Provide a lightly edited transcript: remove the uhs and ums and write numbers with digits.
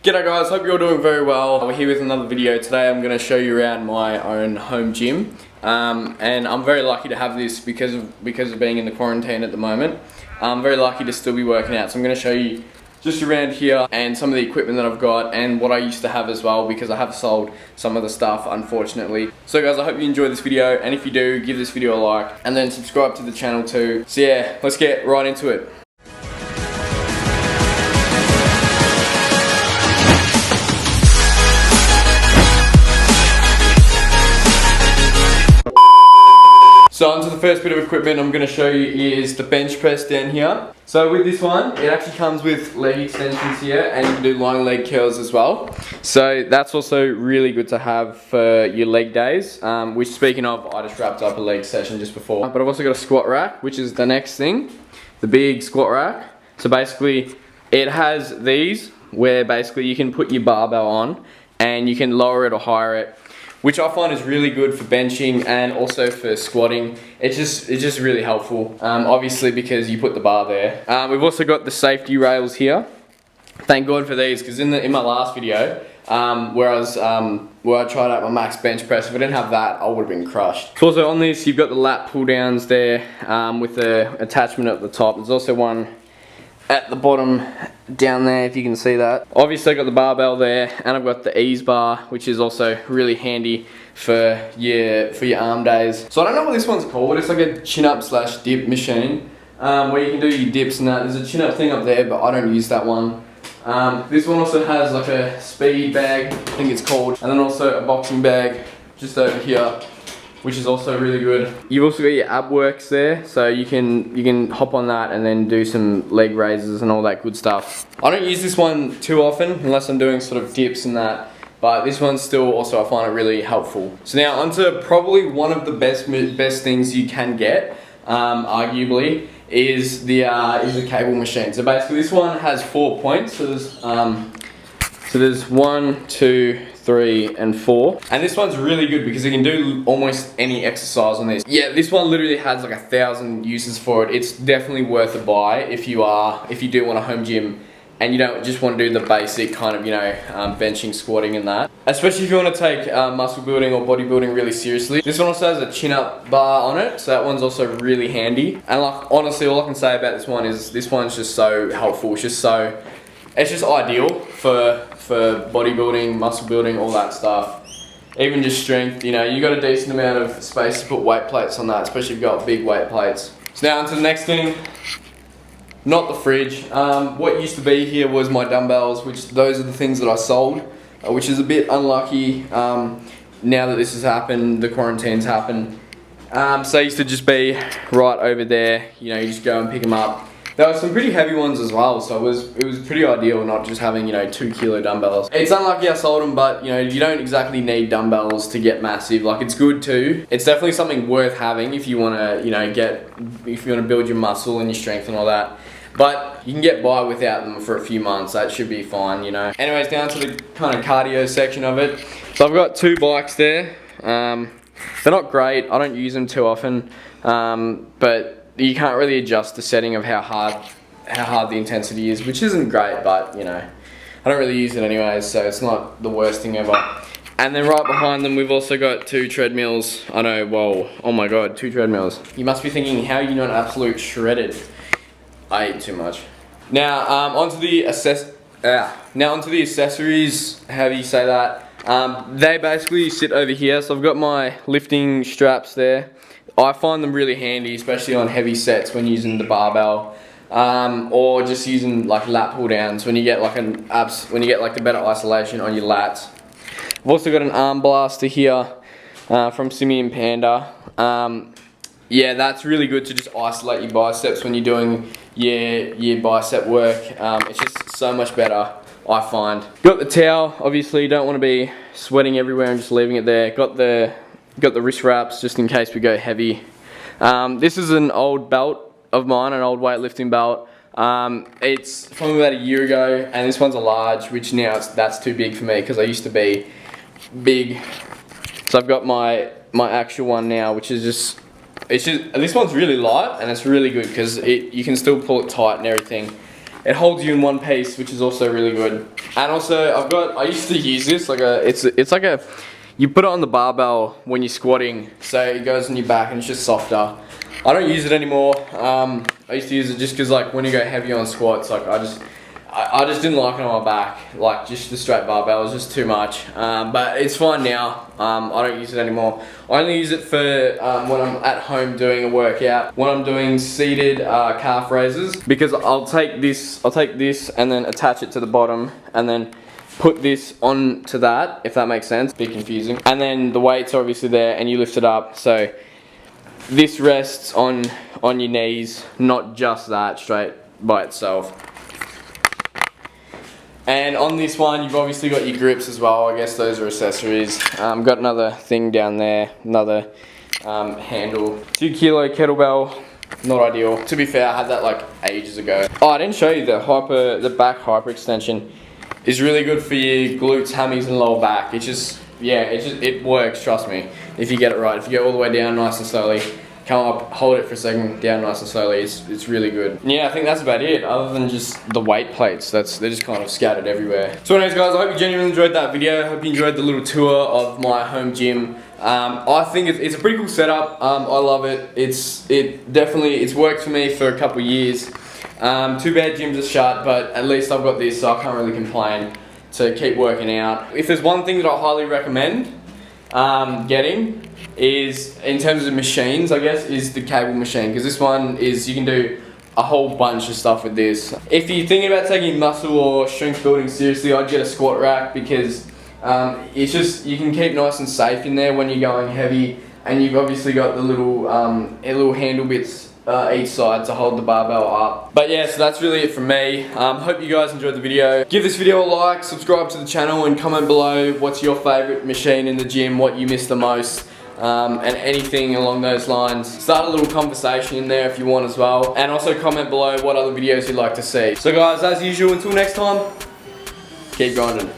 G'day guys, hope you're all doing very well. We're here with another video. Today I'm going to show you around my own home gym. And I'm very lucky to have this because of being in the quarantine at the moment. I'm very lucky to still be working out. So I'm going to show you just around here and some of the equipment that I've got and what I used to have as well, because I have sold some of the stuff unfortunately. So guys, I hope you enjoyed this video, and if you do, give this video a like and then subscribe to the channel too. So yeah, let's get right into it. So onto the first bit of equipment I'm going to show you is the bench press down here. So with this one, it actually comes with leg extensions here, and you can do long leg curls as well. So that's also really good to have for your leg days. Which, speaking of, I just wrapped up a leg session just before. But I've also got a squat rack, which is the next thing, the big squat rack. So basically, it has these where basically you can put your barbell on and you can lower it or higher it, which I find is really good for benching and also for squatting. It's just really helpful, obviously because you put the bar there. We've also got the safety rails here. Thank God for these, because in my last video, where I tried out my max bench press, if I didn't have that, I would have been crushed. So also on this, you've got the lat pull downs there with the attachment at the top. There's also one at the bottom down there, if you can see that. Obviously I've got the barbell there, and I've got the ease bar, which is also really handy for your arm days. So I don't know what this one's called. It's like a chin up / dip machine, where you can do your dips and that. There's a chin up thing up there, but I don't use that one. This one also has like a speed bag, I think it's called, and then also a boxing bag just over here, which is also really good. You've also got your ab works there, so you can hop on that and then do some leg raises and all that good stuff. I don't use this one too often unless I'm doing sort of dips and that, but this one's still also, I find it really helpful. So now onto probably one of the best things you can get, arguably, is the cable machine. So basically this one has 4 points. So there's 1, 2, 3 and 4, and this one's really good because you can do almost any exercise on this. Yeah, this one literally has like 1,000 uses for it. It's definitely worth a buy if you do want a home gym and you don't just want to do the basic kind of, benching, squatting and that. Especially if you want to take muscle building or bodybuilding really seriously. This one also has a chin up bar on it, so that one's also really handy. And like, honestly, all I can say about this one is this one's just so helpful. It's just ideal for bodybuilding, muscle building, all that stuff. Even just strength, you got a decent amount of space to put weight plates on that, especially if you've got big weight plates. So now onto the next thing, not the fridge. What used to be here was my dumbbells, which those are the things that I sold, which is a bit unlucky now that this has happened, the quarantine's happened. So they used to just be right over there, you just go and pick them up. There were some pretty heavy ones as well, so it was pretty ideal not just having 2 kilo dumbbells. It's unlucky I sold them, but you don't exactly need dumbbells to get massive. Like, it's good too. It's definitely something worth having if you want to build your muscle and your strength and all that. But you can get by without them for a few months. That should be fine, Anyways, down to the kind of cardio section of it. So I've got 2 bikes there. They're not great. I don't use them too often, but you can't really adjust the setting of how hard the intensity is, which isn't great, but I don't really use it anyways, so it's not the worst thing ever. And then right behind them we've also got 2 treadmills. I know, whoa, oh my god, 2 treadmills. You must be thinking, how are you not absolute shredded? I ate too much. Now onto the accessories, how do you say that? They basically sit over here, so I've got my lifting straps there. I find them really handy, especially on heavy sets when using the barbell, or just using like lat pull downs when you get like the better isolation on your lats. I've also got an arm blaster here from Simian Panda. Yeah, that's really good to just isolate your biceps when you're doing your bicep work. It's just so much better, I find. Got the towel, obviously you don't want to be sweating everywhere and just leaving it there. Got the wrist wraps just in case we go heavy. This is an old belt of mine, an old weightlifting belt. It's from about a year ago, and this one's a large, which now that's too big for me because I used to be big. So I've got my actual one now, which is just this one's really light and it's really good because you can still pull it tight and everything. it holds you in one piece, which is also really good. And also I used to use this like it's like a, you put it on the barbell when you're squatting, so it goes on your back and it's just softer. I don't use it anymore. I used to use it just because like when you go heavy on squats, like I just didn't like it on my back. Like just the straight barbell was just too much. But it's fine now. I don't use it anymore. I only use it for when I'm at home doing a workout. When I'm doing seated calf raises, because I'll take this and then attach it to the bottom and then put this onto that, if that makes sense. Bit confusing. And then the weight's obviously there and you lift it up. So this rests on your knees, not just that straight by itself. And on this one, you've obviously got your grips as well. I guess those are accessories. Got another thing down there, another handle. 2 kilo kettlebell, not ideal. To be fair, I had that like ages ago. Oh, I didn't show you the back hyper extension. Is really good for your glutes, hammies, and lower back. It works, trust me, if you get it right. If you go all the way down nice and slowly, come up, hold it for a second, down nice and slowly, it's really good. And yeah, I think that's about it, other than just the weight plates. They're just kind of scattered everywhere. So anyways guys, I hope you genuinely enjoyed that video. I hope you enjoyed the little tour of my home gym. I think it's a pretty cool setup. I love it. It's worked for me for a couple of years. Too bad gyms are shut, but at least I've got this, so I can't really complain to keep working out. If there's one thing that I highly recommend getting is, in terms of machines, I guess, is the cable machine, because this one is, you can do a whole bunch of stuff with this. If you're thinking about taking muscle or strength building seriously, I'd get a squat rack, because it's just, you can keep nice and safe in there when you're going heavy, and you've obviously got the little handle bits each side to hold the barbell up. But yeah, so that's really it from me. Hope you guys enjoyed the video. Give this video a like, subscribe to the channel, and comment below what's your favourite machine in the gym, what you miss the most, and anything along those lines. Start a little conversation in there if you want as well, and also comment below what other videos you'd like to see. So guys, as usual, until next time, keep grinding.